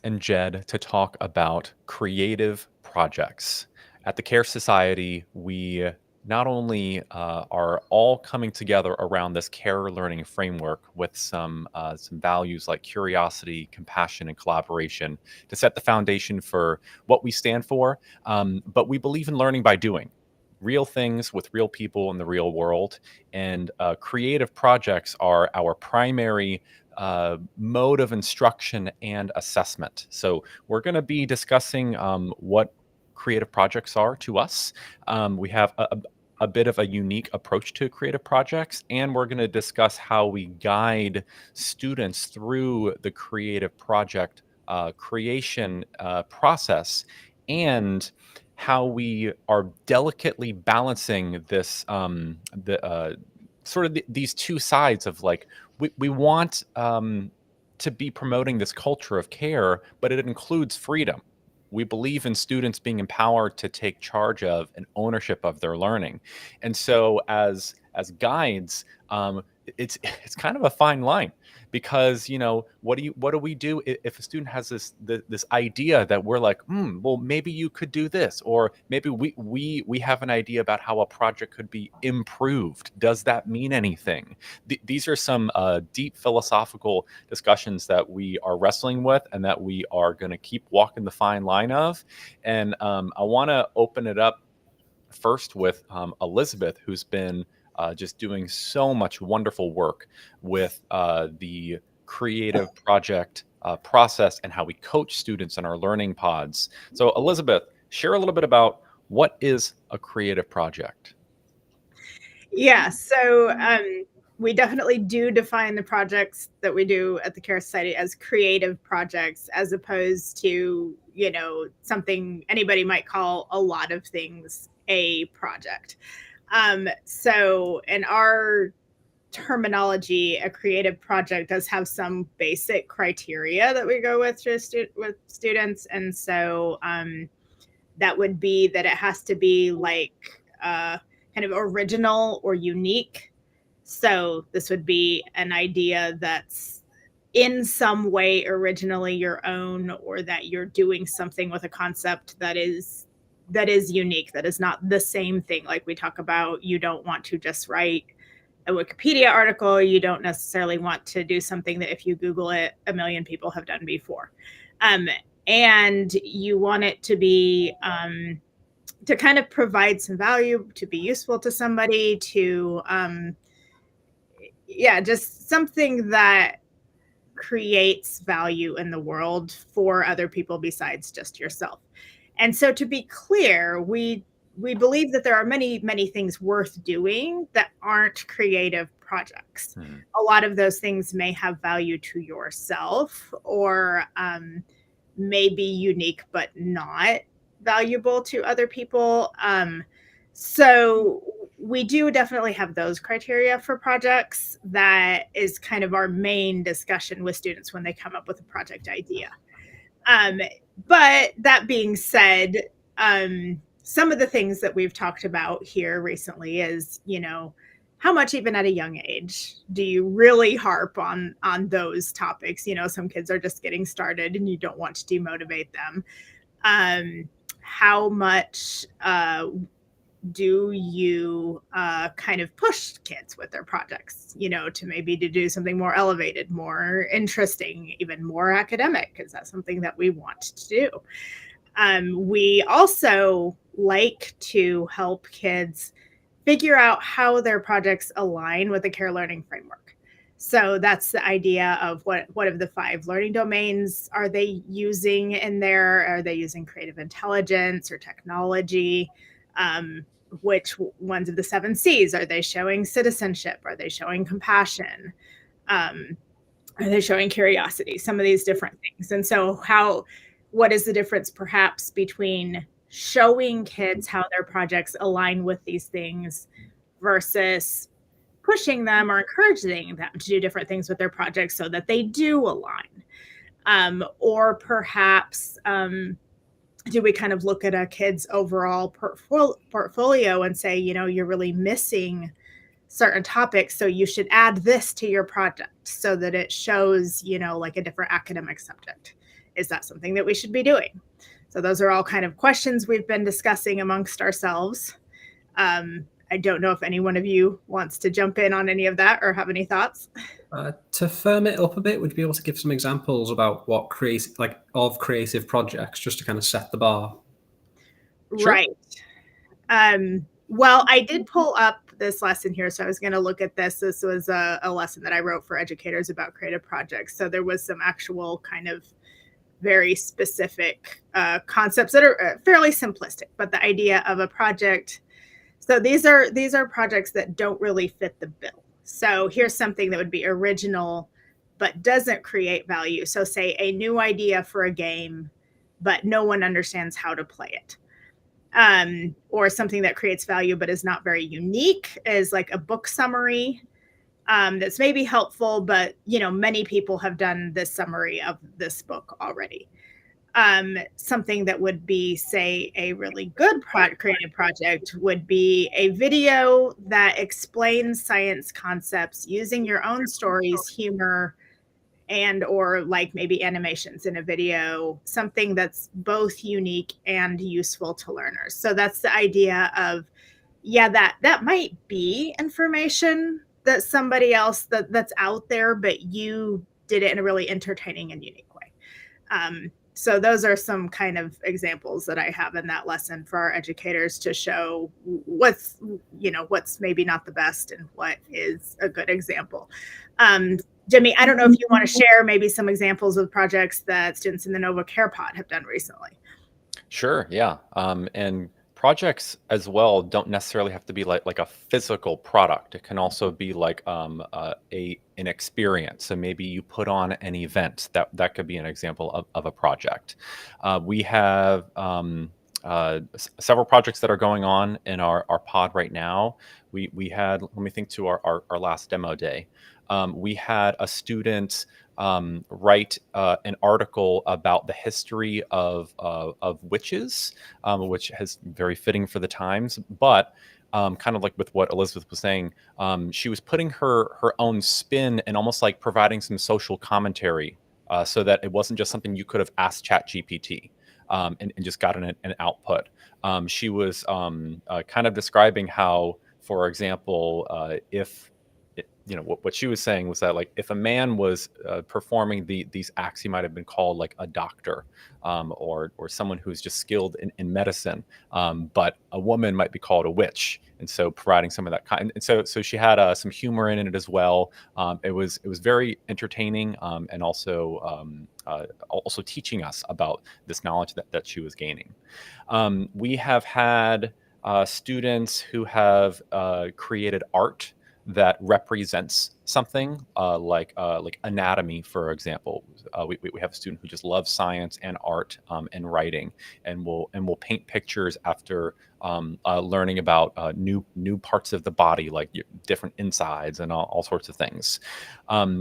and Jed to talk about creative projects. At the Care Society, we not only are all coming together around this care learning framework with some values like curiosity, compassion, and collaboration to set the foundation for what we stand for, but we believe in learning by doing real things with real people in the real world. And creative projects are our primary mode of instruction and assessment. So we're going to be discussing what creative projects are to us. We have a bit of a unique approach to creative projects, and we're going to discuss how we guide students through the creative project creation process, and how we are delicately balancing this these two sides of like we want to be promoting this culture of care, but it includes freedom. We believe in students being empowered to take charge of and ownership of their learning, and so as guides, it's kind of a fine line, because what do we do if a student has this idea that we're like, well, maybe you could do this, or maybe we have an idea about how a project could be improved. Does that mean anything? These are some deep philosophical discussions that we are wrestling with, and that we are going to keep walking the fine line of. And I want to open it up first with Elizabeth, who's been just doing so much wonderful work with the creative project process and how we coach students in our learning pods. So Elizabeth, share a little bit about what is a creative project. Yeah, so we definitely do define the projects that we do at the Care Society as creative projects, as opposed to, something anybody might call a lot of things a project. So in our terminology, a creative project does have some basic criteria that we go with with students. And so that would be that it has to be like kind of original or unique. So this would be an idea that's in some way originally your own, or that you're doing something with a concept that is unique, that is not the same thing. Like we talk about, you don't want to just write a Wikipedia article. You don't necessarily want to do something that if you Google it, a million people have done before. And you want it to be to kind of provide some value, to be useful to somebody, to just something that creates value in the world for other people besides just yourself. And so, to be clear, we believe that there are many, many things worth doing that aren't creative projects. A lot of those things may have value to yourself, or may be unique but not valuable to other people. So we do definitely have those criteria for projects. That is kind of our main discussion with students when they come up with a project idea. But that being said, some of the things that we've talked about here recently is, how much, even at a young age, do you really harp on those topics? Some kids are just getting started and you don't want to demotivate them. How much do you kind of push kids with their projects, to do something more elevated, more interesting, even more academic? Is that something that we want to do? We also like to help kids figure out how their projects align with the care learning framework. So that's the idea of what of the 5 learning domains are they using in there? Are they using creative intelligence or technology? Which ones of the 7 C's are they showing? Citizenship? Are they showing compassion? Are they showing curiosity? Some of these different things. And so what is the difference perhaps between showing kids how their projects align with these things versus pushing them or encouraging them to do different things with their projects so that they do align? Or perhaps do we kind of look at a kid's overall portfolio and say, you're really missing certain topics, so you should add this to your project so that it shows, like a different academic subject. Is that something that we should be doing? So those are all kind of questions we've been discussing amongst ourselves. I don't know if any one of you wants to jump in on any of that or have any thoughts. To firm it up a bit, would you be able to give some examples about what creative projects, just to kind of set the bar? Sure. Right. Well, I did pull up this lesson here, so I was going to look at this. This was a lesson that I wrote for educators about creative projects. So there was some actual kind of very specific concepts that are fairly simplistic, but the idea of a project. So these are projects that don't really fit the bill. So here's something that would be original, but doesn't create value. So say a new idea for a game, but no one understands how to play it. Or something that creates value but is not very unique is like a book summary that's maybe helpful, but many people have done this summary of this book already. Something that would be, say, a really good creative project would be a video that explains science concepts using your own stories, humor, and or like maybe animations in a video, something that's both unique and useful to learners. So that's the idea of, yeah, that might be information that somebody else that's out there, but you did it in a really entertaining and unique way. So those are some kind of examples that I have in that lesson for our educators to show what's maybe not the best and what is a good example. Jimmy, I don't know if you want to share maybe some examples of projects that students in the Nova Care Pod have done recently. Sure, yeah. And projects as well don't necessarily have to be like a physical product. It can also be like an experience. So maybe you put on an event. That could be an example of a project. We have several projects that are going on in our pod right now. We had, let me think, to our last demo day. We had a student write an article about the history of witches, which is very fitting for the times. But kind of like with what Elizabeth was saying, she was putting her own spin and almost like providing some social commentary, so that it wasn't just something you could have asked ChatGPT and just gotten an output. She was kind of describing how, for example, if what she was saying was that, like, if a man was performing these acts, he might have been called like a doctor, or someone who's just skilled in medicine, but a woman might be called a witch. And so providing some of that kind, and so she had some humor in it as well. It was very entertaining, and also teaching us about this knowledge that she was gaining. We have had students who have created art that represents something, like anatomy, for example. We have a student who just loves science and art, and writing, and will paint pictures after learning about new parts of the body, like different insides and all sorts of things.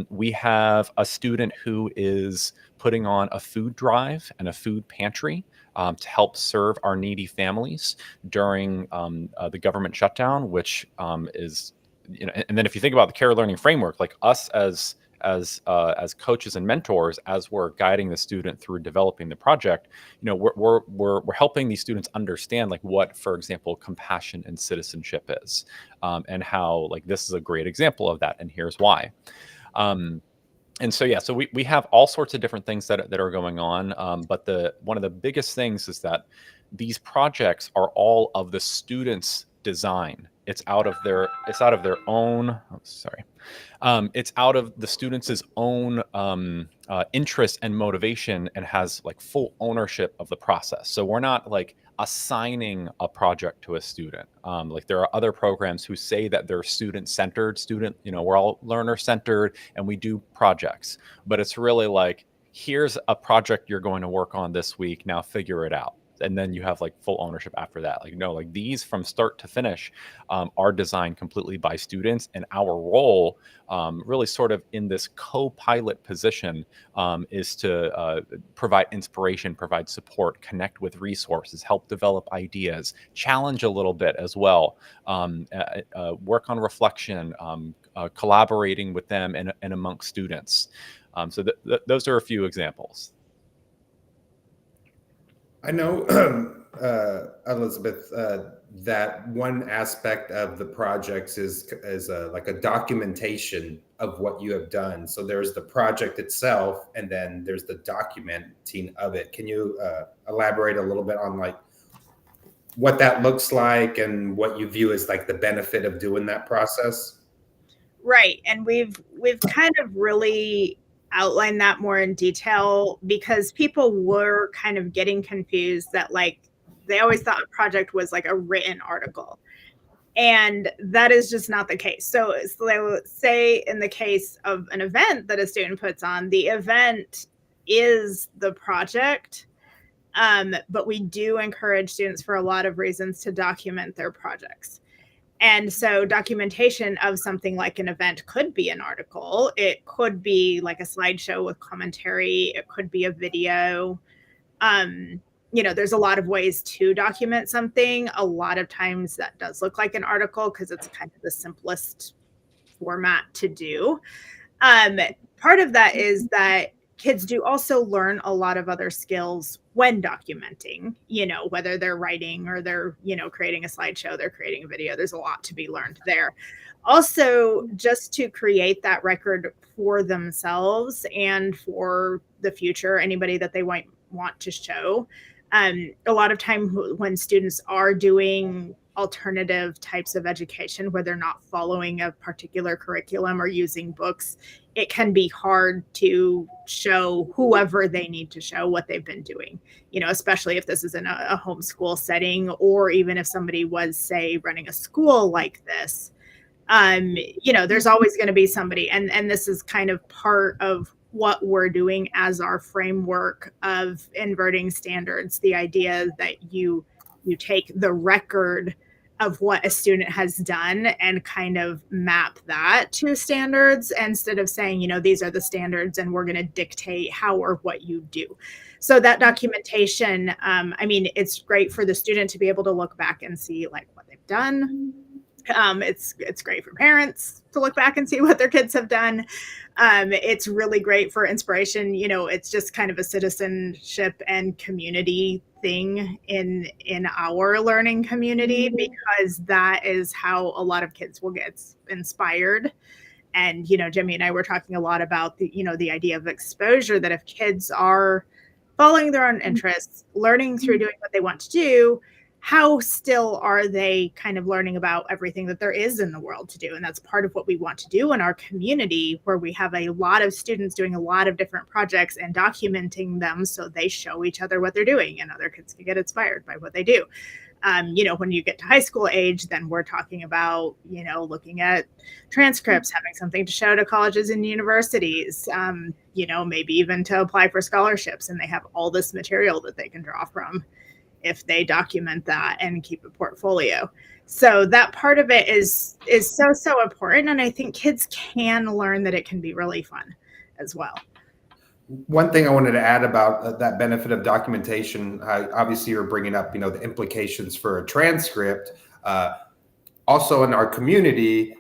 We have a student who is putting on a food drive and a food pantry to help serve our needy families during the government shutdown, which is, and then if you think about the care learning framework, like us as coaches and mentors, as we're guiding the student through developing the project, we're helping these students understand, like, what, for example, compassion and citizenship is, and how, like, this is a great example of that, and here's why. And so, yeah, so we have all sorts of different things that are going on, but one of the biggest things is that these projects are all of the students' design. It's out of their own. Oh, sorry. It's out of the students' own interest and motivation, and has like full ownership of the process. So we're not like assigning a project to a student. Like there are other programs who say that they're student-centered, we're all learner-centered and we do projects. But it's really like, here's a project you're going to work on this week. Now figure it out. And then you have like full ownership after that. Like, no, like these from start to finish are designed completely by students, and our role, really sort of in this co-pilot position, is to provide inspiration, provide support, connect with resources, help develop ideas, challenge a little bit as well, work on reflection, collaborating with them and amongst students. So those are a few examples. I know, Elizabeth, that one aspect of the projects is like a documentation of what you have done. So there's the project itself, and then there's the documenting of it. Can you elaborate a little bit on like what that looks like and what you view as like the benefit of doing that process? Right. And we've kind of really outlined that more in detail because people were kind of getting confused that like they always thought a project was like a written article. And that is just not the case. So say in the case of an event that a student puts on, the event is the project. But we do encourage students for a lot of reasons to document their projects. And so documentation of something like an event could be an article. It could be like a slideshow with commentary. It could be a video. There's a lot of ways to document something. A lot of times that does look like an article because it's kind of the simplest format to do. Part of that is that kids do also learn a lot of other skills when documenting, whether they're writing or they're, creating a slideshow, they're creating a video. There's a lot to be learned there. Also, just to create that record for themselves and for the future, anybody that they might want to show. A lot of time when students are doing alternative types of education where they're not following a particular curriculum or using books, it can be hard to show whoever they need to show what they've been doing, especially if this is in a homeschool setting, or even if somebody was, say, running a school like this. There's always going to be somebody, and this is kind of part of what we're doing as our framework of inverting standards, the idea that you take the record of what a student has done and kind of map that to standards instead of saying, these are the standards and we're going to dictate how or what you do. So that documentation, it's great for the student to be able to look back and see like what they've done. It's great for parents to look back and see what their kids have done. It's really great for inspiration. It's just kind of a citizenship and community thing in our learning community, because that is how a lot of kids will get inspired. And, Jimmy and I were talking a lot about the idea of exposure, that if kids are following their own interests, learning through doing what they want to do, how still are they kind of learning about everything that there is in the world to do? And that's part of what we want to do in our community, where we have a lot of students doing a lot of different projects and documenting them so they show each other what they're doing and other kids can get inspired by what they do. When you get to high school age, then we're talking about, looking at transcripts, having something to show to colleges and universities, maybe even to apply for scholarships, and they have all this material that they can draw from if they document that and keep a portfolio. So that part of it is so important. And I think kids can learn that it can be really fun as well. One thing I wanted to add about that benefit of documentation, obviously you're bringing up, the implications for a transcript. Also in our community,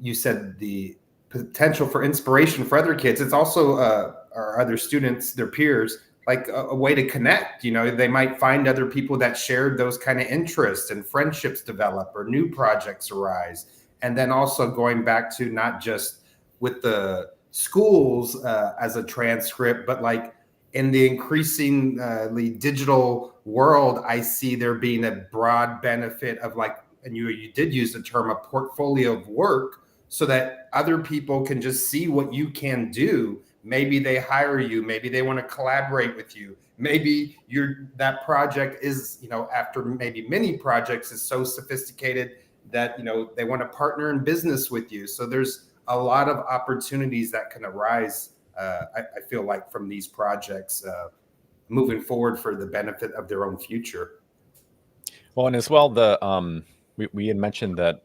you said the potential for inspiration for other kids. It's also our other students, their peers, like a way to connect. They might find other people that shared those kind of interests, and friendships develop or new projects arise. And then also going back to not just with the schools as a transcript, but like in the increasingly digital world, I see there being a broad benefit of like, and you did use the term, a portfolio of work, so that other people can just see what you can do. Maybe they hire you. Maybe they want to collaborate with you. Maybe that project is, after maybe many projects, is so sophisticated that, they want to partner in business with you. So there's a lot of opportunities that can arise, I feel like, from these projects moving forward for the benefit of their own future. Well, and as well, we had mentioned that,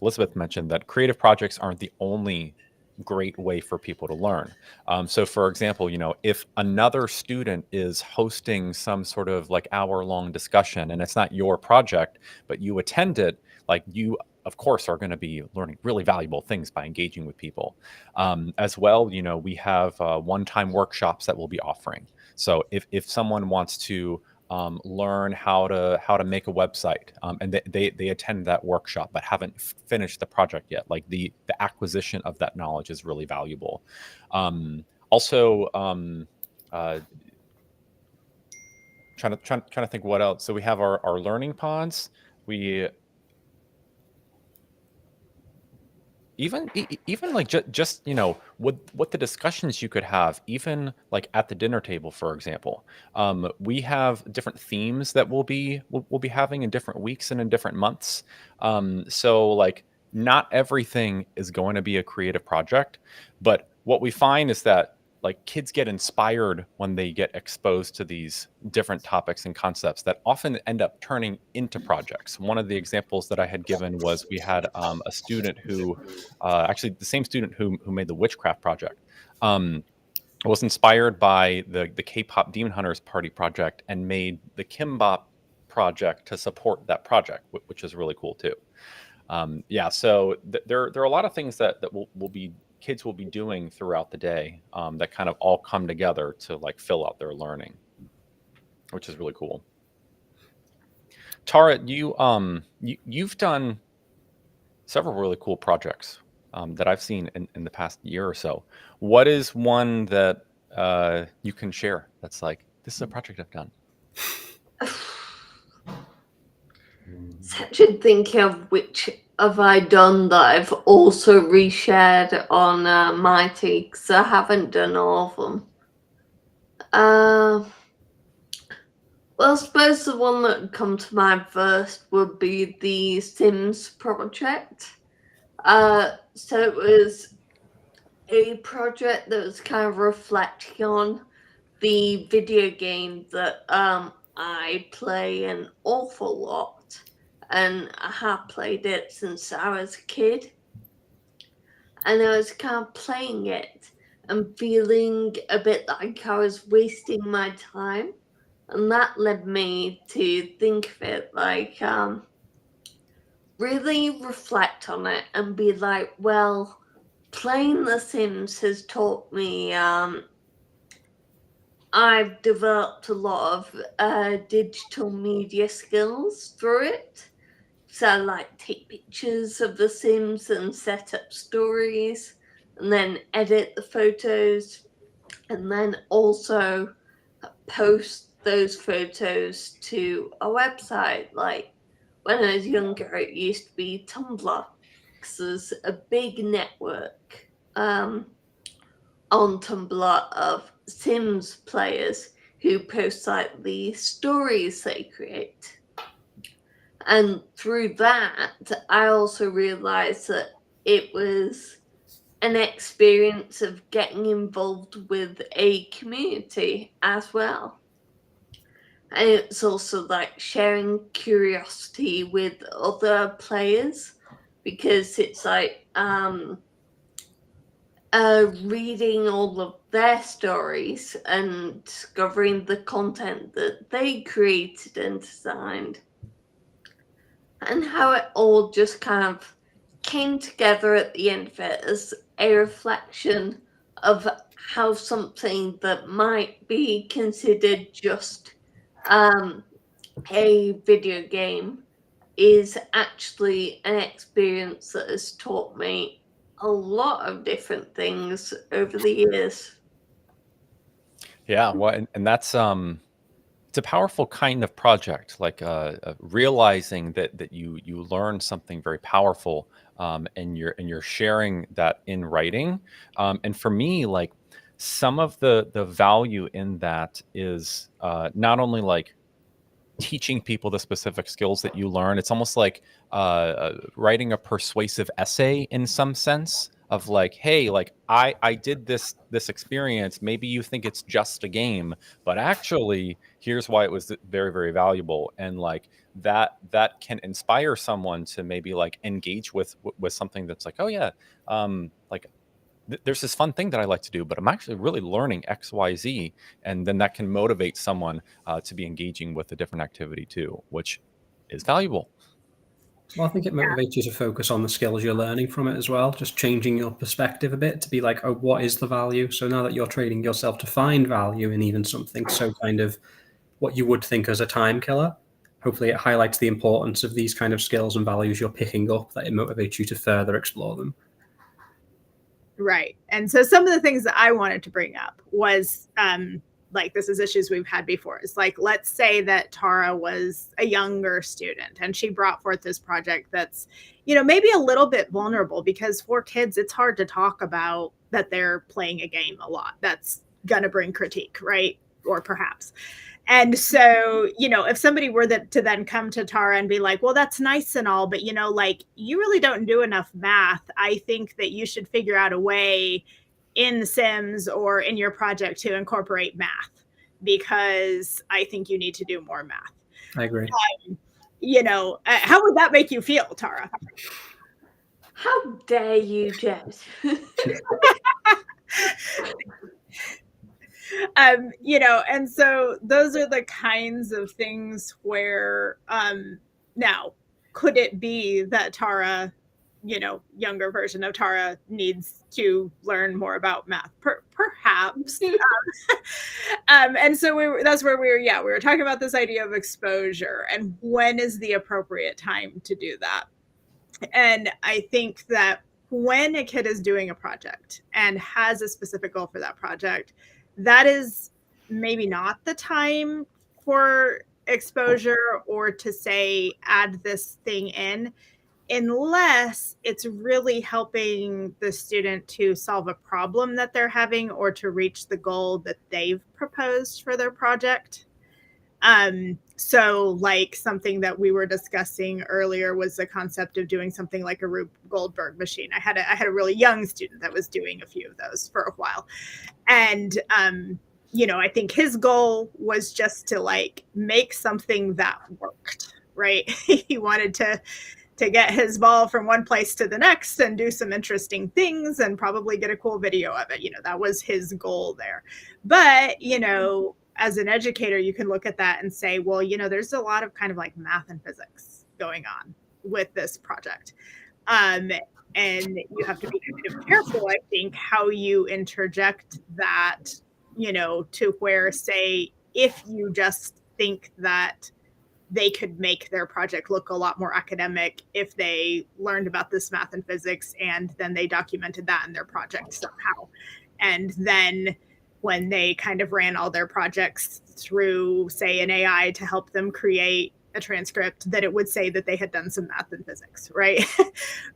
Elizabeth mentioned that creative projects aren't the only great way for people to learn. So for example, if another student is hosting some sort of like hour-long discussion and it's not your project, but you attend it, like you, of course, are going to be learning really valuable things by engaging with people. As well, we have one-time workshops that we'll be offering. So if someone wants to learn how to make a website, and they attend that workshop but haven't finished the project yet. Like the acquisition of that knowledge is really valuable. Also, trying to think what else. So we have our learning pods. We even like just what the discussions you could have, even like at the dinner table, for example. We have different themes that we'll be having in different weeks and in different months. So like not everything is going to be a creative project, but what we find is that like kids get inspired when they get exposed to these different topics and concepts that often end up turning into projects. One of the examples that I had given was we had a student who, actually the same student who made the witchcraft project, was inspired by the K-pop Demon Hunters Party project and made the Kimbop project to support that project, which is really cool too. Yeah, so there are a lot of things that kids will be doing throughout the day, that kind of all come together to like fill out their learning, which is really cool. Tara, you've done several really cool projects that I've seen in the past year or so. What is one that you can share that's like, this is a project I've done? So I should think of which have I done that I've also reshared on Mighty, because I haven't done all of them. Well, I suppose the one that would come to mind first would be the Sims project. So it was a project that was kind of reflecting on the video game that I play an awful lot. And I have played it since I was a kid. And I was kind of playing it and feeling a bit like I was wasting my time. And that led me to think of it like, really reflect on it and be like, well, playing The Sims has taught me, I've developed a lot of digital media skills through it. So I like take pictures of The Sims and set up stories and then edit the photos and then also post those photos to a website. Like when I was younger, it used to be Tumblr, because there's a big network on Tumblr of Sims players who post like the stories they create. And through that, I also realized that it was an experience of getting involved with a community as well. And it's also like sharing curiosity with other players, because it's like reading all of their stories and discovering the content that they created and designed. And how it all just kind of came together at the end of it as a reflection of how something that might be considered just a video game is actually an experience that has taught me a lot of different things over the years. Yeah, well, and that's it's a powerful kind of project, like realizing that you learn something very powerful, and you're sharing that in writing. And for me, like some of the value in that is not only like teaching people the specific skills that you learn. It's almost like writing a persuasive essay in some sense of like, hey, like I did this experience. Maybe you think it's just a game, but actually here's why it was very, very valuable. And like that can inspire someone to maybe like engage with something that's like, oh yeah, like there's this fun thing that I like to do, but I'm actually really learning X, Y, Z. And then that can motivate someone to be engaging with a different activity too, which is valuable. Well, I think it motivates you to focus on the skills you're learning from it as well, just changing your perspective a bit to be like, oh, what is the value? So now that you're training yourself to find value in even something so kind of what you would think as a time killer. Hopefully it highlights the importance of these kind of skills and values you're picking up, that it motivates you to further explore them. Right. And so some of the things that I wanted to bring up was like, this is issues we've had before. It's like, let's say that Tara was a younger student and she brought forth this project that's, you know, maybe a little bit vulnerable, because for kids, it's hard to talk about that they're playing a game a lot. That's going to bring critique, right? Or perhaps. And so, you know, if somebody were to then come to Tara and be like, well, that's nice and all, but, you know, like, you really don't do enough math. I think that you should figure out a way in the Sims or in your project to incorporate math, because I think you need to do more math. I agree. You know, how would that make you feel, Tara? How dare you, Jess? You know, and so those are the kinds of things where now, could it be that Tara, you know, younger version of Tara needs to learn more about math? Perhaps. And so that's where we were talking about this idea of exposure and when is the appropriate time to do that. And I think that when a kid is doing a project and has a specific goal for that project, that is maybe not the time for exposure or to say, add this thing in, unless it's really helping the student to solve a problem that they're having or to reach the goal that they've proposed for their project. So like something that we were discussing earlier was the concept of doing something like a Rube Goldberg machine. I had a really young student that was doing a few of those for a while. And, you know, I think his goal was just to like make something that worked, right? He wanted to get his ball from one place to the next and do some interesting things and probably get a cool video of it. You know, that was his goal there. But, you know, as an educator, you can look at that and say, well, you know, there's a lot of kind of like math and physics going on with this project. And you have to be kind of careful, I think, how you interject that, you know, to where, say, if you just think that they could make their project look a lot more academic if they learned about this math and physics and then they documented that in their project somehow. And then when they kind of ran all their projects through, say, an AI to help them create a transcript, that it would say that they had done some math and physics, right?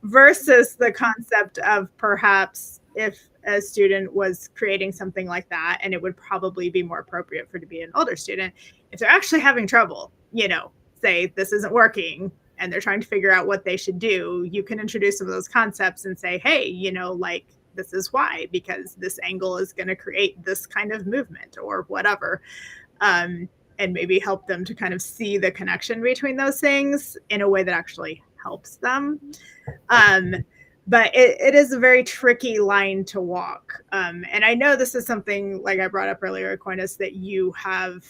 Versus the concept of perhaps if a student was creating something like that, and it would probably be more appropriate for it to be an older student, if they're actually having trouble, you know, say this isn't working and they're trying to figure out what they should do, you can introduce some of those concepts and say, hey, you know, like, this is why, because this angle is going to create this kind of movement or whatever. And maybe help them to kind of see the connection between those things in a way that actually helps them. But it is a very tricky line to walk. And I know this is something, like I brought up earlier, Aquinas, that you have,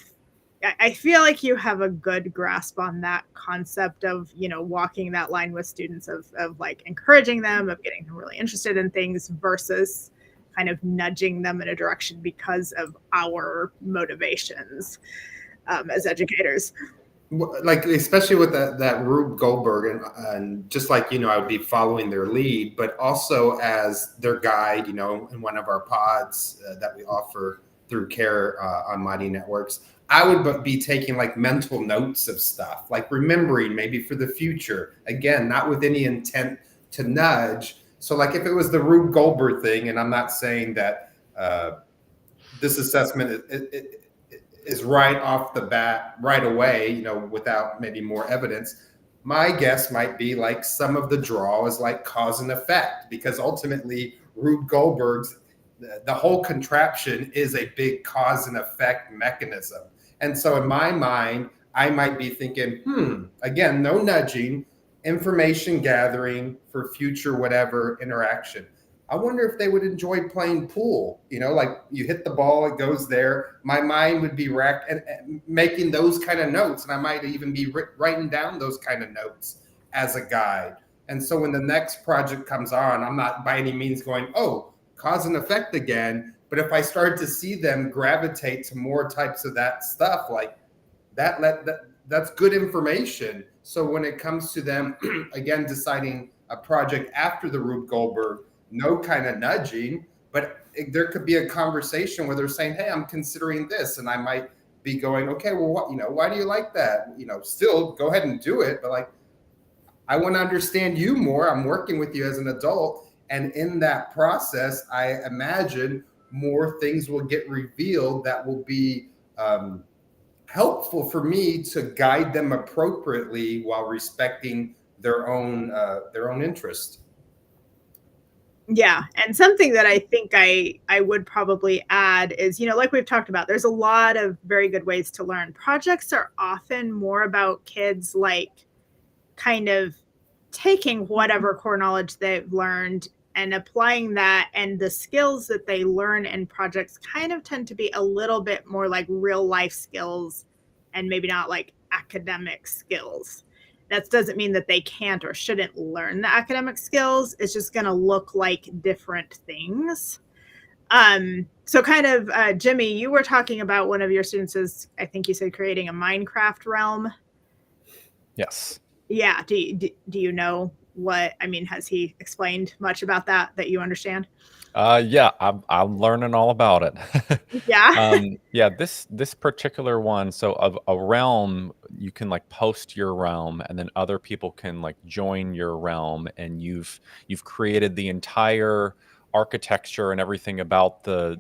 I feel like you have a good grasp on that concept of, you know, walking that line with students of like encouraging them, of getting them really interested in things versus kind of nudging them in a direction because of our motivations as educators. Like, especially with that Rube Goldberg, and just like, you know, I would be following their lead, but also as their guide, you know, in one of our pods that we offer through CARE on Mighty Networks, I would be taking like mental notes of stuff, like remembering maybe for the future, again, not with any intent to nudge. So like if it was the Rube Goldberg thing, and I'm not saying that this assessment is right off the bat, right away, you know, without maybe more evidence, my guess might be like some of the draw is like cause and effect, because ultimately Rube Goldberg's, the whole contraption is a big cause and effect mechanism. And so in my mind, I might be thinking, again, no nudging, information gathering for future whatever interaction. I wonder if they would enjoy playing pool, you know, like you hit the ball, it goes there. My mind would be wrecked and making those kind of notes. And I might even be writing down those kind of notes as a guide. And so when the next project comes on, I'm not by any means going, oh, cause and effect again. But if I start to see them gravitate to more types of that stuff, like that's good information. So when it comes to them, again, deciding a project after the Rube Goldberg, no kind of nudging, but there could be a conversation where they're saying, hey, I'm considering this. And I might be going, okay, well, why do you like that? Still go ahead and do it. But like, I want to understand you more. I'm working with you as an adult. And in that process, I imagine more things will get revealed that will be helpful for me to guide them appropriately while respecting their own interest. Yeah. And something that I think I would probably add is, like we've talked about, there's a lot of very good ways to learn. Projects are often more about kids like kind of taking whatever core knowledge they've learned and applying that, and the skills that they learn in projects kind of tend to be a little bit more like real life skills and maybe not like academic skills. That doesn't mean that they can't or shouldn't learn the academic skills. It's just going to look like different things. So kind of, Jimmy, you were talking about one of your students is, I think you said, creating a Minecraft realm. Yes. Yeah. Do you know what, has he explained much about that you understand? Yeah, I'm learning all about it. Yeah. Yeah, this particular one, so of a realm, you can like post your realm, and then other people can like join your realm, and you've created the entire architecture and everything about the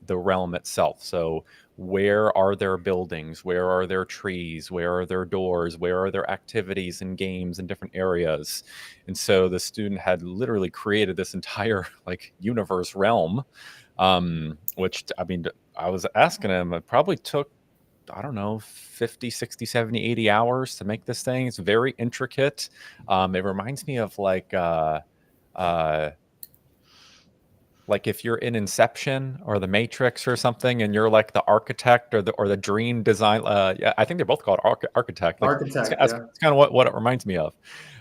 realm itself. So where are there buildings? Where are there trees? Where are there doors? Where are there activities and games in different areas? And so the student had literally created this entire like universe realm, which I was asking him, it probably took, I don't know, 50, 60, 70, 80 hours to make this thing. It's very intricate. It reminds me of like if you're in Inception or the Matrix or something, and you're like the architect or the dream design. Yeah, I think they're both called architect. Like, Architect, that's kind of what it reminds me of.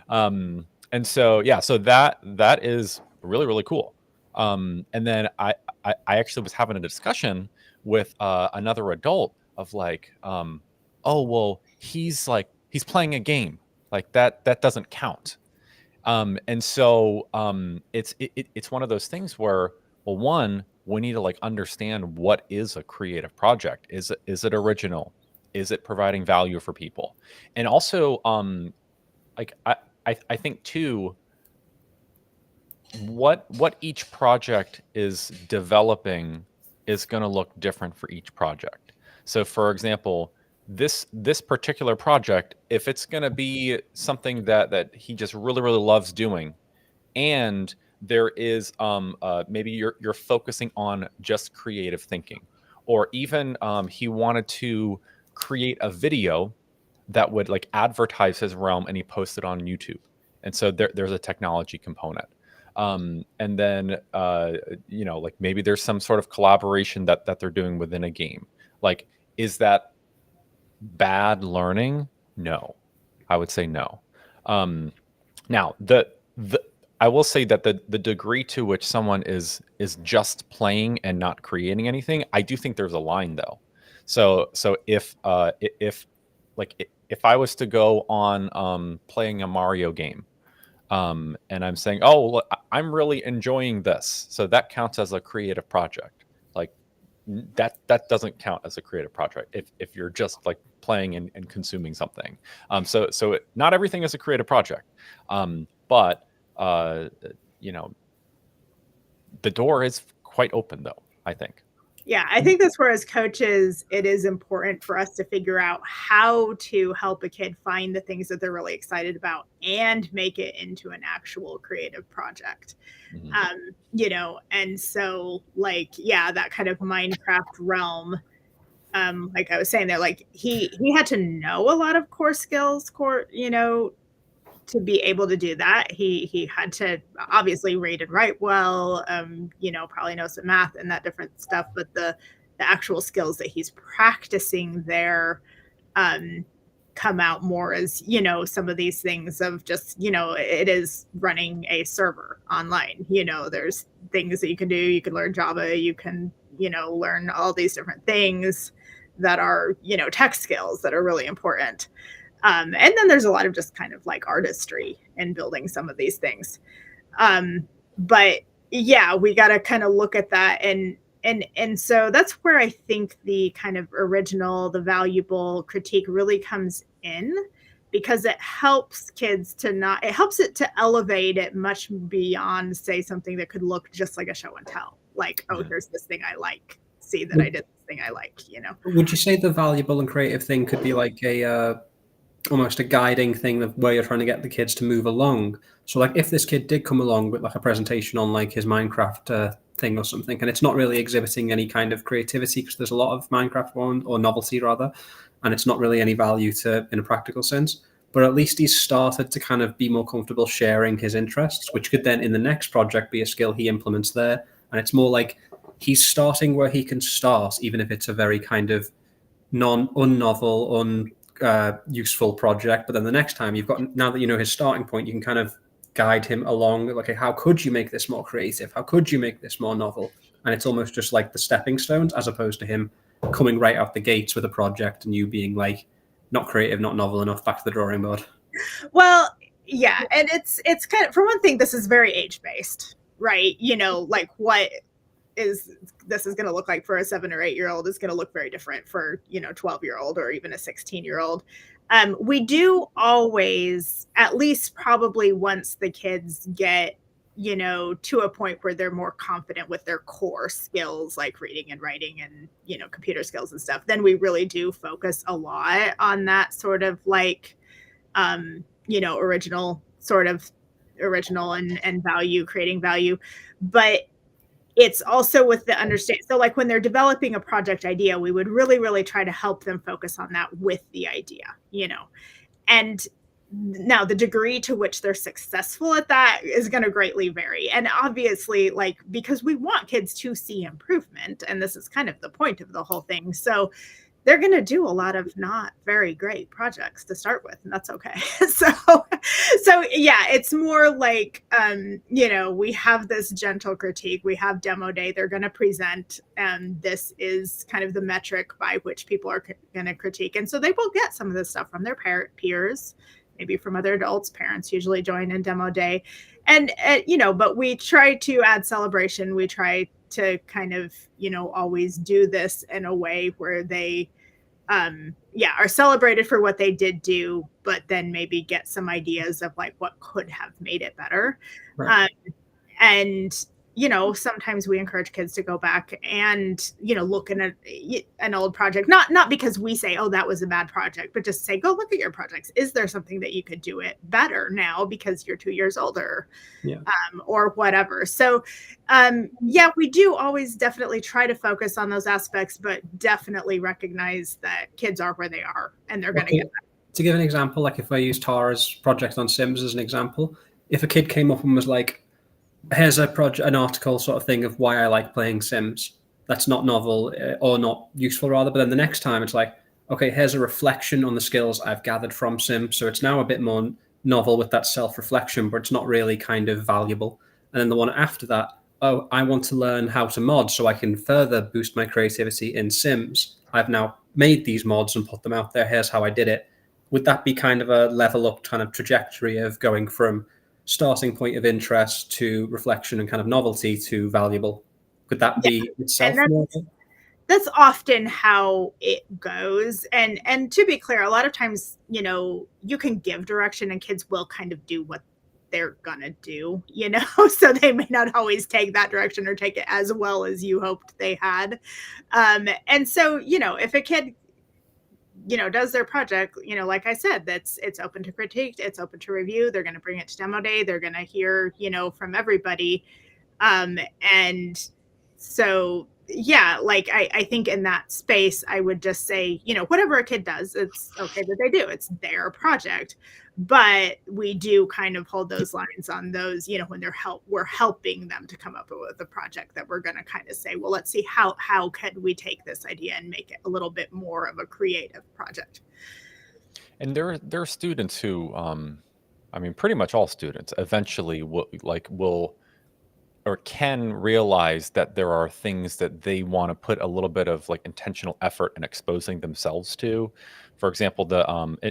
And so yeah, so that is really, really cool. And then I actually was having a discussion with another adult of like, oh well, he's playing a game, like that doesn't count. And so it's one of those things where, well, one, we need to like understand what is a creative project. Is it original? Is it providing value for people? And also, like I think too, what each project is developing is going to look different for each project. So, for example, this particular project, if it's going to be something that he just really, really loves doing, and there is maybe you're focusing on just creative thinking, or even he wanted to create a video that would like advertise his realm, and he posted on YouTube. And so there's a technology component. And then like maybe there's some sort of collaboration that they're doing within a game. Like, is that bad learning? No, I would say no. Now I will say that the degree to which someone is just playing and not creating anything, I do think there's a line though. So if I was to go on playing a Mario game, and I'm saying, oh, look, I'm really enjoying this, so that counts as a creative project. Like that doesn't count as a creative project if you're just like playing and consuming something. So not everything is a creative project, but the door is quite open though, I think. Yeah, I think that's where as coaches, it is important for us to figure out how to help a kid find the things that they're really excited about and make it into an actual creative project. Mm-hmm. And so like, yeah, that kind of Minecraft realm, like I was saying there, like he had to know a lot of core skills, to be able to do that. He had to obviously read and write well, probably know some math and that different stuff, but the actual skills that he's practicing there come out more as, some of these things of just, it is running a server online. There's things that you can do. You can learn Java, you can, learn all these different things that are, tech skills that are really important. And then there's a lot of just kind of like artistry in building some of these things. But yeah, we got to kind of look at that. And so that's where I think the kind of original, the valuable critique really comes in, because it helps kids it helps it to elevate it much beyond, say, something that could look just like a show and tell. Like, oh, here's this thing I like. See that I did this thing I like, Would you say the valuable and creative thing could be like almost a guiding thing where you're trying to get the kids to move along? So like if this kid did come along with like a presentation on like his Minecraft thing or something, and it's not really exhibiting any kind of creativity because there's a lot of Minecraft or novelty rather, and it's not really any value to in a practical sense, but at least he's started to kind of be more comfortable sharing his interests, which could then in the next project be a skill he implements there. And it's more like he's starting where he can start, even if it's a very kind of unnovel, useful project. But then the next time now that you know his starting point, you can kind of guide him along. Like, okay, how could you make this more creative? How could you make this more novel? And it's almost just like the stepping stones, as opposed to him coming right out the gates with a project and you being like, not creative, not novel enough, back to the drawing board. Well, yeah, and it's kind of, for one thing, this is very age based, right? Like what this is going to look like for a 7 or 8 year old is going to look very different for 12-year-old or even a 16-year-old. We do always, at least probably once the kids get to a point where they're more confident with their core skills like reading and writing and computer skills and stuff, then we really do focus a lot on that sort of like original and value, creating value. But it's also with the understanding. So like when they're developing a project idea, we would really, really try to help them focus on that with the idea, and now the degree to which they're successful at that is going to greatly vary. And obviously, like, because we want kids to see improvement, and this is kind of the point of the whole thing. So they're going to do a lot of not very great projects to start with, and that's okay. So yeah, it's more like, we have this gentle critique. We have demo day. They're going to present, and this is kind of the metric by which people are going to critique. And so they will get some of this stuff from their peers, maybe from other adults. Parents usually join in demo day. And, but we try to add celebration. We try to kind of, always do this in a way where they, are celebrated for what they did do, but then maybe get some ideas of like what could have made it better. Right. And, sometimes we encourage kids to go back and, look in an old project, not because we say, oh, that was a bad project, but just say, go look at your projects. Is there something that you could do it better now because you're 2 years older? Yeah. Or whatever. So, we do always definitely try to focus on those aspects, but definitely recognize that kids are where they are and they're going to get that. To give an example, like if I use Tara's project on Sims as an example, if a kid came up and was like, here's an article sort of thing of why I like playing Sims, that's not novel or not useful rather. But then the next time it's like, okay, here's a reflection on the skills I've gathered from Sims. So it's now a bit more novel with that self-reflection, but it's not really kind of valuable. And then the one after that, oh, I want to learn how to mod so I can further boost my creativity in Sims. I've now made these mods and put them out there. Here's how I did it. Would that be kind of a level up kind of trajectory of going from starting point of interest to reflection and kind of novelty to valuable? Could that be itself? That's often how it goes. And to be clear, a lot of times, you can give direction and kids will kind of do what they're gonna do, so they may not always take that direction or take it as well as you hoped they had. And so, if a kid does their project, like I said, it's open to critique, it's open to review. They're going to bring it to demo day. They're going to hear, from everybody. And so, like I think in that space, I would just say, whatever a kid does, it's okay that they do. It's their project. But we do kind of hold those lines on those, when we're helping them to come up with a project that we're going to kind of say, well, let's see how could we take this idea and make it a little bit more of a creative project. And there are students who, pretty much all students eventually will or can realize that there are things that they want to put a little bit of like intentional effort in exposing themselves to. For example, the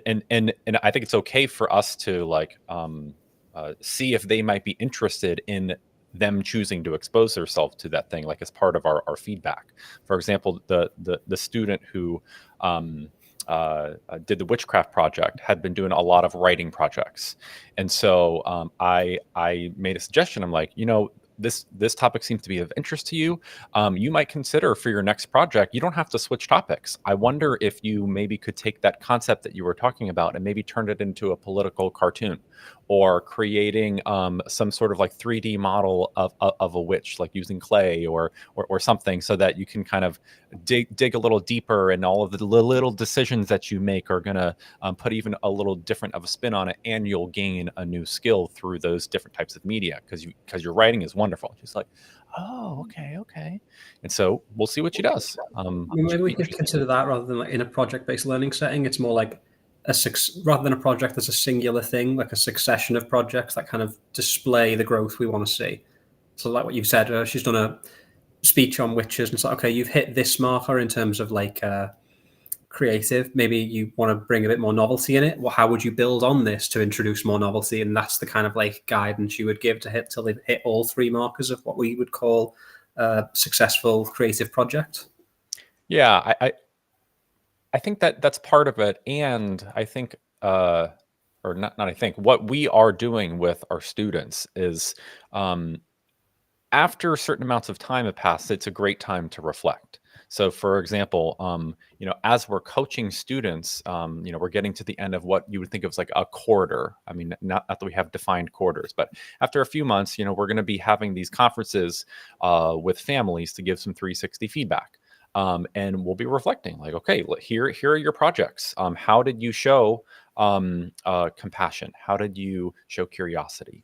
and I think it's okay for us to like see if they might be interested in them choosing to expose themselves to that thing, like as part of our feedback. For example, the student who did the witchcraft project had been doing a lot of writing projects, and so I made a suggestion. I'm like, this topic seems to be of interest to you. You might consider for your next project, you don't have to switch topics. I wonder if you maybe could take that concept that you were talking about and maybe turn it into a political cartoon, or creating some sort of like 3D model of a witch, like using clay or something, so that you can kind of dig a little deeper, and all of the little decisions that you make are going to put even a little different of a spin on it, and you'll gain a new skill through those different types of media, because your writing is wonderful. She's like, oh, okay. And so we'll see what she does. Maybe we could consider that rather than like in a project-based learning setting. It's more like rather than a project as a singular thing, like a succession of projects that kind of display the growth we want to see. So like what you've said, she's done a speech on witches, and it's like, okay, you've hit this marker in terms of like creative. Maybe you want to bring a bit more novelty in it. Well, how would you build on this to introduce more novelty? And that's the kind of like guidance you would give to hit till they've hit all three markers of what we would call a successful creative project. Yeah, I think that's part of it, and I think, or not I think, what we are doing with our students is, after certain amounts of time have passed, it's a great time to reflect. So, for example, as we're coaching students, we're getting to the end of what you would think of as like a quarter. I mean, not that we have defined quarters, but after a few months, we're going to be having these conferences with families to give some 360 feedback. And we'll be reflecting like, okay, here are your projects. How did you show compassion? How did you show curiosity?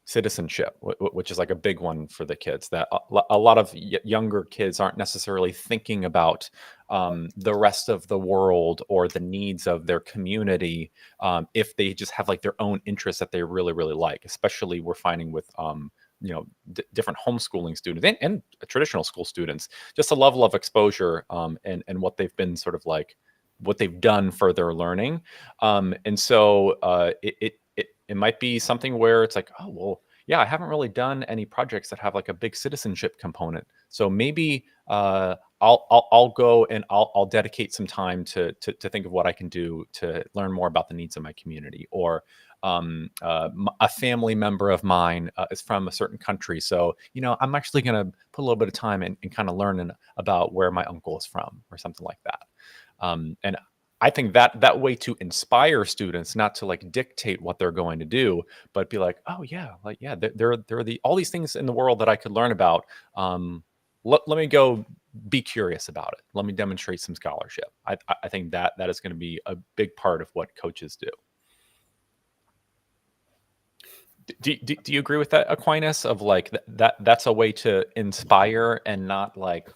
Citizenship, which is like a big one for the kids, that a lot of younger kids aren't necessarily thinking about the rest of the world or the needs of their community, if they just have like their own interests that they really, really like. Especially we're finding with different homeschooling students and traditional school students, just a level of exposure and what they've been sort of like, what they've done for their learning. And so it might be something where it's like, oh, well, yeah, I haven't really done any projects that have like a big citizenship component. So maybe I'll go and I'll dedicate some time to think of what I can do to learn more about the needs of my community. Or a family member of mine is from a certain country, so I'm actually going to put a little bit of time and kind of learning about where my uncle is from, or something like that. And I think that way to inspire students, not to like dictate what they're going to do, but be like, oh yeah, like, yeah, there are all these things in the world that I could learn about. Let me go be curious about it. Let me demonstrate some scholarship. I think that is going to be a big part of what coaches do. Do you agree with that, Aquinas, of like that's a way to inspire and not like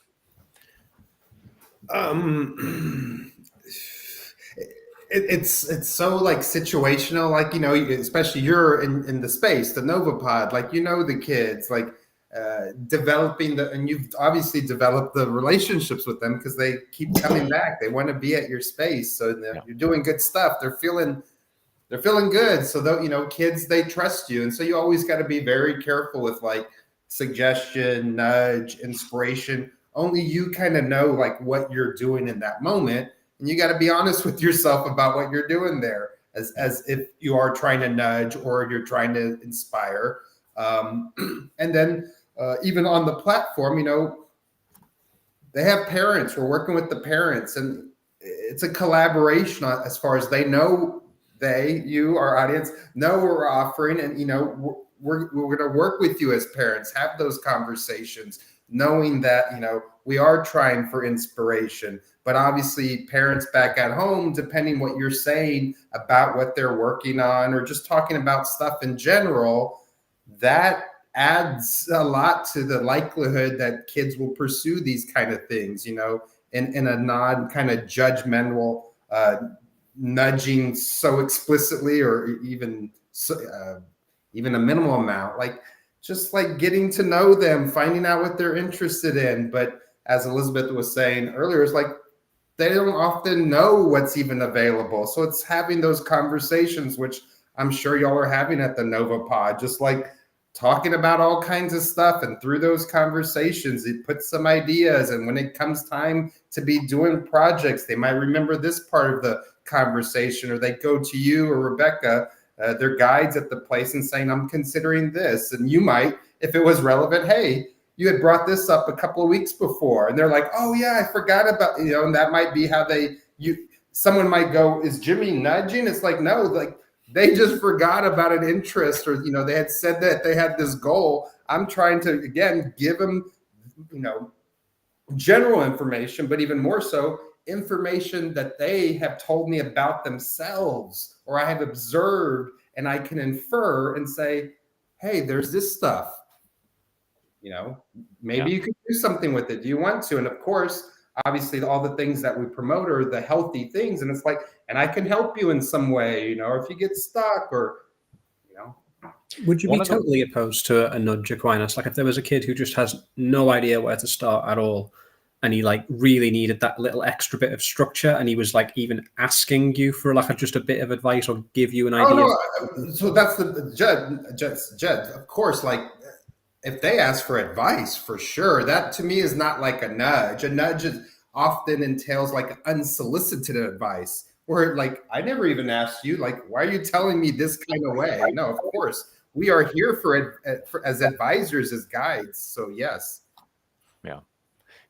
it's so like situational, like especially you're in the space, the Novapod, like the kids, like developing and you've obviously developed the relationships with them because they keep coming back. They want to be at your space, so you're doing good stuff. They're feeling good, so kids, they trust you, and so you always got to be very careful with like suggestion, nudge, inspiration. Only you kind of know like what you're doing in that moment, and you got to be honest with yourself about what you're doing there, as if you are trying to nudge or you're trying to inspire. And then even on the platform, they have parents. We're working with the parents, and it's a collaboration as far as they know. You, our audience, know what we're offering, and we're going to work with you as parents, have those conversations, knowing that we are trying for inspiration. But obviously, parents back at home, depending what you're saying about what they're working on, or just talking about stuff in general, that adds a lot to the likelihood that kids will pursue these kind of things, in a non kind of judgmental nudging so explicitly, or even a minimal amount, like just like getting to know them, finding out what they're interested in. But as Elizabeth was saying earlier, it's like they don't often know what's even available. So it's having those conversations, which I'm sure y'all are having at the Nova Pod, just like talking about all kinds of stuff. And through those conversations, it puts some ideas. And when it comes time to be doing projects, they might remember this part of the conversation, or they go to you or Rebecca, their guides at the place, and saying, I'm considering this. And you might, if it was relevant, hey, you had brought this up a couple of weeks before, and they're like, oh yeah, I forgot about, and that might be how someone might go, is Jimmy nudging? It's like, no, like they just forgot about an interest, or, they had said that they had this goal. I'm trying to, again, give them, general information, but even more so, information that they have told me about themselves, or I have observed, and I can infer and say, hey, there's this stuff. Maybe you could do something with it. Do you want to? And of course, obviously, all the things that we promote are the healthy things. And it's like, and I can help you in some way, or if you get stuck, or, Would you be totally opposed to a nudge, Aquinas? Like if there was a kid who just has no idea where to start at all, and he like really needed that little extra bit of structure, and he was like even asking you for like just a bit of advice or give you an idea. No. So that's the Jed, of course, like if they ask for advice, for sure, that to me is not like a nudge. A nudge often entails like unsolicited advice, where like, I never even asked you, like, why are you telling me this kind of way? No, of course, we are here for as advisors, as guides. So yes.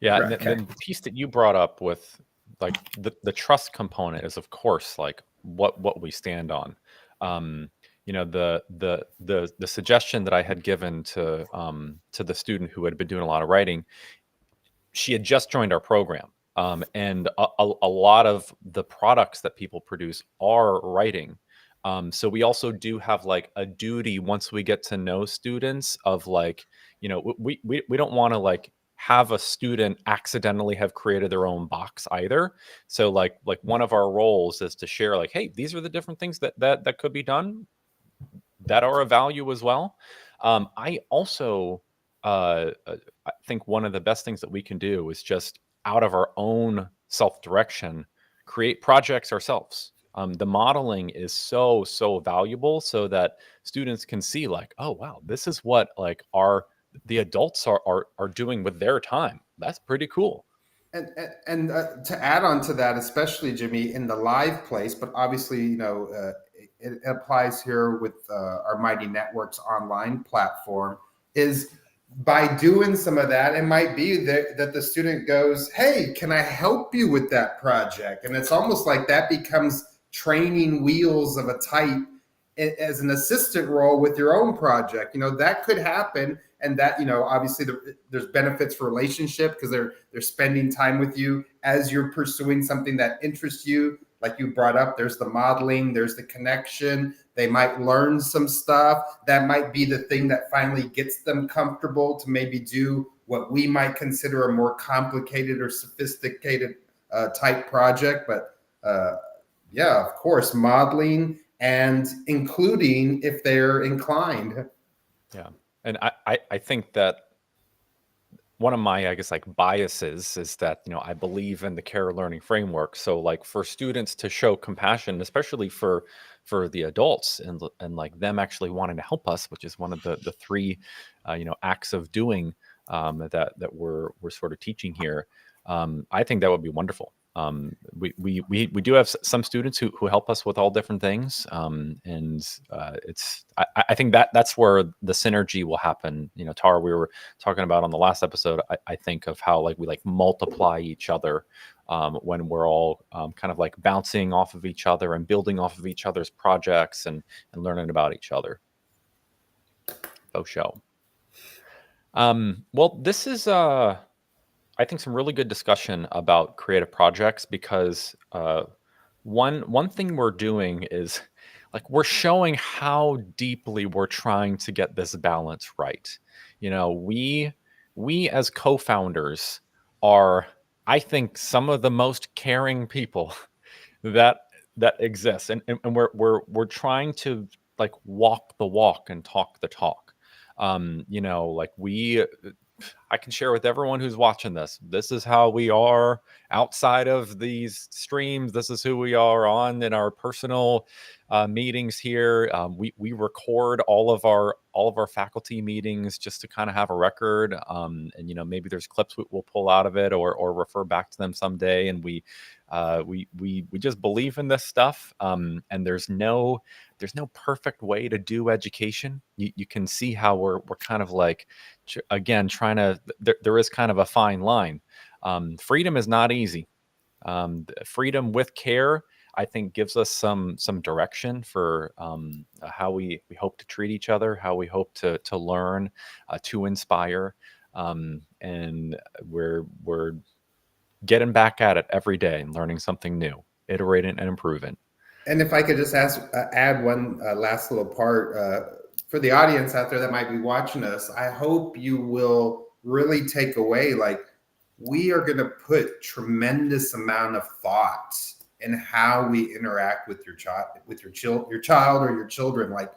Yeah. Right. And the piece that you brought up with like the trust component is, of course, like what we stand on. The suggestion that I had given to the student who had been doing a lot of writing, she had just joined our program. And a lot of the products that people produce are writing. So we also do have like a duty, once we get to know students, of like, we don't want to like have a student accidentally have created their own box either. So like one of our roles is to share like, hey, these are the different things that could be done that are of value as well. I also I think one of the best things that we can do is just out of our own self-direction, create projects ourselves. The modeling is so valuable, so that students can see like, oh wow, this is what like the adults are doing with their time. That's pretty cool. And to add on to that, especially Jimmy, in the live place, but obviously, it applies here with our Mighty Networks online platform, is by doing some of that, it might be that the student goes, hey, can I help you with that project? And it's almost like that becomes training wheels of a type as an assistant role with your own project. That could happen. And that, obviously there's benefits for relationship, because they're spending time with you as you're pursuing something that interests you. Like you brought up, there's the modeling, there's the connection. They might learn some stuff. That might be the thing that finally gets them comfortable to maybe do what we might consider a more complicated or sophisticated type project. But yeah, of course, modeling and including if they're inclined. Yeah. And I think that one of my, I guess, like biases is that, I believe in the care learning framework. So like for students to show compassion, especially for the adults, and like them actually wanting to help us, which is one of the three, acts of doing that we're sort of teaching here. I think that would be wonderful. We do have some students who help us with all different things. I think that's where the synergy will happen. Tara, we were talking about on the last episode, I think of how like we like multiply each other when we're all kind of like bouncing off of each other and building off of each other's projects and learning about each other. Faux show. Well, this is I think some really good discussion about creative projects, because one thing we're doing is like we're showing how deeply we're trying to get this balance right. We as co-founders are, I think, some of the most caring people that exist, and we're trying to like walk the walk and talk the talk. You know, like I can share with everyone who's watching this. This is how we are outside of these streams. This is who we are on in our personal meetings here. We record all of our faculty meetings just to kind of have a record. And you know, maybe there's clips we'll pull out of it or refer back to them someday. And we just believe in this stuff. And there's no perfect way to do education. You can see how we're kind of like, again, trying to, there is kind of a fine line. Freedom is not easy. Freedom with care, I think, gives us some direction for how we hope to treat each other, how we hope to learn, to inspire, and we're getting back at it every day and learning something new, iterating and improving. And if I could just add one last little part for the audience out there that might be watching us, I hope you will really take away, like, we are going to put tremendous amount of thought in how we interact with your child, or your children. Like,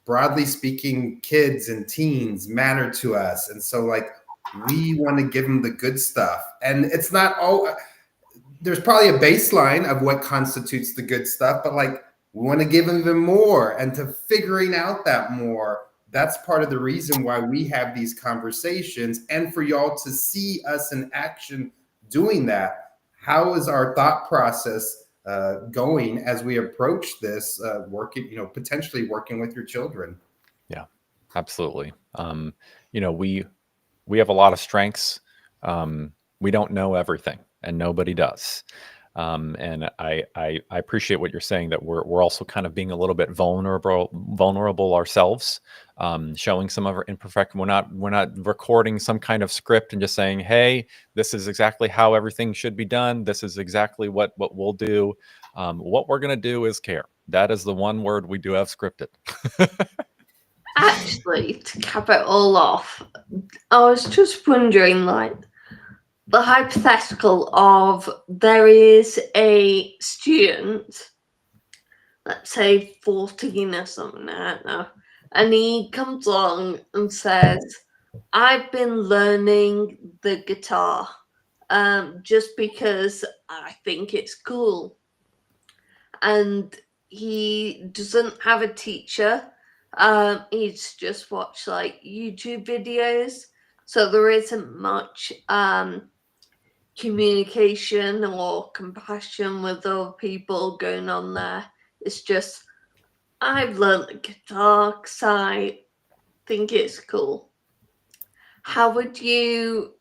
broadly speaking, kids and teens matter to us, and so like we want to give them the good stuff. And it's not all. There's probably a baseline of what constitutes the good stuff, but like we want to give them even more, and to figuring out that more. That's part of the reason why we have these conversations, and for y'all to see us in action doing that. How is our thought process going as we approach this working, potentially working with your children? Yeah, absolutely. You know, we have a lot of strengths. We don't know everything, and nobody does. And I appreciate what you're saying, that we're also kind of being a little bit vulnerable ourselves, showing some of our imperfect. We're not recording some kind of script and just saying, hey, this is exactly how everything should be done. This is exactly what we'll do. What we're going to do is care. That is the one word we do have scripted. Actually, to cap it all off, I was just wondering, like, the hypothetical of there is a student, let's say 14 or something, I don't know, and he comes along and says, I've been learning the guitar just because I think it's cool. And he doesn't have a teacher. He's just watched like YouTube videos. So there isn't much communication or compassion with other people going on there. It's just, I've learned the guitar because I think it's cool. How would you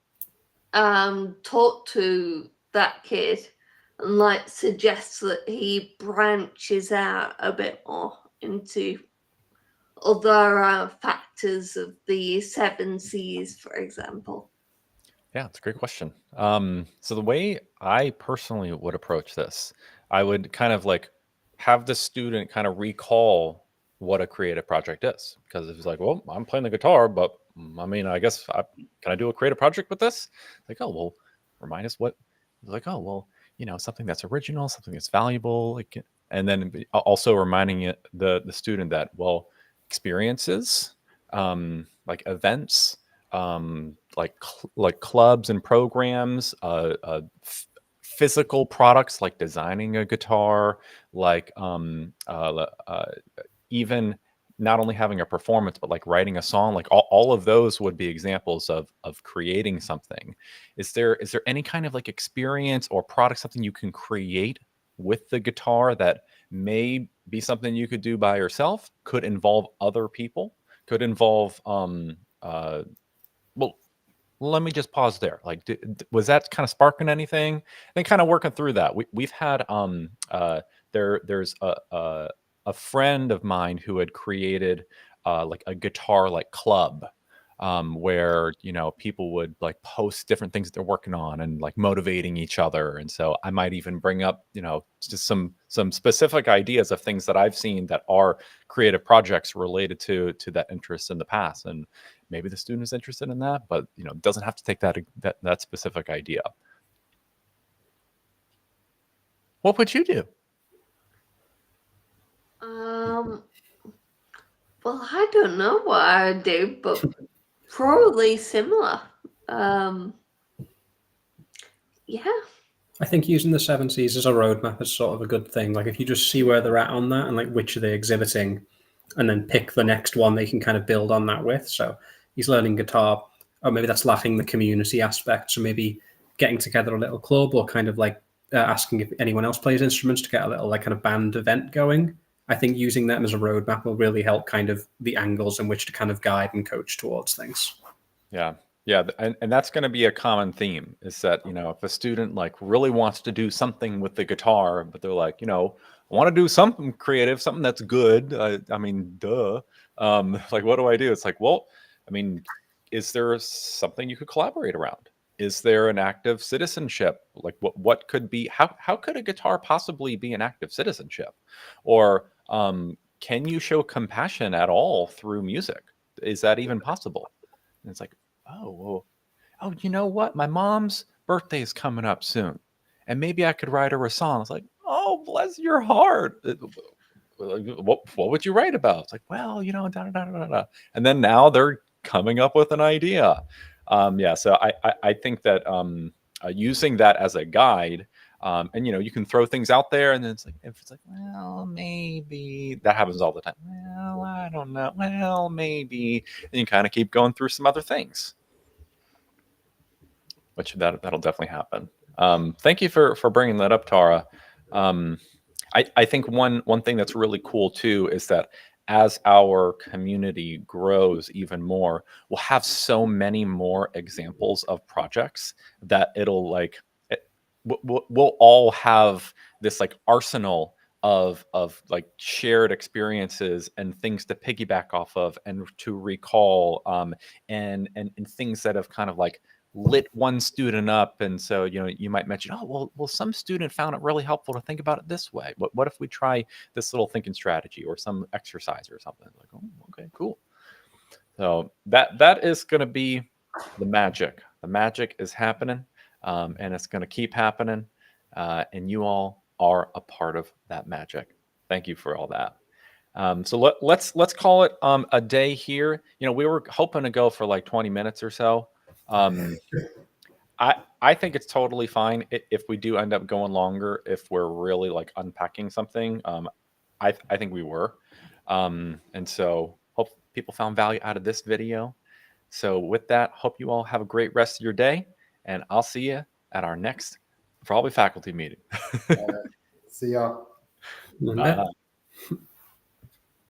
talk to that kid and like suggest that he branches out a bit more into other factors of the 7 C's, for example? Yeah, it's a great question. So the way I personally would approach this, I would kind of like have the student kind of recall what a creative project is. Because if it's like, well, I'm playing the guitar, but I mean, I guess can I do a creative project with this? Like, oh, well, remind us what. Like, oh, well, something that's original, something that's valuable. Like, and then also reminding the student that, well, experiences, like events, like clubs and programs, physical products like designing a guitar, like even not only having a performance, but like writing a song, like all of those would be examples of creating something. Is there any kind of like experience or product, something you can create with the guitar that may be something you could do by yourself, could involve other people, could involve well, let me just pause there. Like, was that kind of sparking anything? And kind of working through that. We've had there's a friend of mine who had created like a guitar like club, where people would like post different things that they're working on and like motivating each other. And so I might even bring up just some specific ideas of things that I've seen that are creative projects related to that interest in the past. And maybe the student is interested in that, but doesn't have to take that specific idea. What would you do? Well, I don't know what I would do, but probably similar. Yeah. I think using the 7Cs as a roadmap is sort of a good thing. Like if you just see where they're at on that and like which are they exhibiting, and then pick the next one they can kind of build on that with. So he's learning guitar, or maybe that's lacking the community aspect. So maybe getting together a little club, or kind of like asking if anyone else plays instruments to get a little like kind of band event going. I think using that as a roadmap will really help kind of the angles in which to kind of guide and coach towards things. Yeah. Yeah. And that's going to be a common theme, is that, you know, if a student like really wants to do something with the guitar, but they're like, you know, I want to do something creative, something that's good. I mean, duh. Like, what do I do? It's like, well, I mean, is there something you could collaborate around? Is there an active citizenship? Like what could be, how could a guitar possibly be an active citizenship? Or can you show compassion at all through music? Is that even possible? And it's like, oh, well, oh, you know what? My mom's birthday is coming up soon, and maybe I could write her a song. It's like, oh, bless your heart. What would you write about? It's like, well, you know, da, da, da, da, da. And then now they're coming up with an idea. Yeah, so I think that using that as a guide, and you know, you can throw things out there, and then it's like, if it's like, well, maybe that happens all the time. Well, I don't know. Well, maybe, and you kind of keep going through some other things, which that'll definitely happen. Thank you for bringing that up, Tara. I think one thing that's really cool too is that as our community grows even more, we'll have so many more examples of projects that it'll like we'll all have this like arsenal of like shared experiences and things to piggyback off of and to recall, and things that have kind of like lit one student up. And so, you know, you might mention, oh, well, some student found it really helpful to think about it this way. What if we try this little thinking strategy or some exercise or something? Like, oh, okay, cool. So that is going to be the magic. The magic is happening, and it's going to keep happening. And you all are a part of that magic. Thank you for all that. So let's call it a day here. You know, we were hoping to go for like 20 minutes or so. I think it's totally fine if we do end up going longer, if we're really like unpacking something. I think we were. And so hope people found value out of this video. So with that, hope you all have a great rest of your day, and I'll see you at our next probably faculty meeting. See y'all. Bye.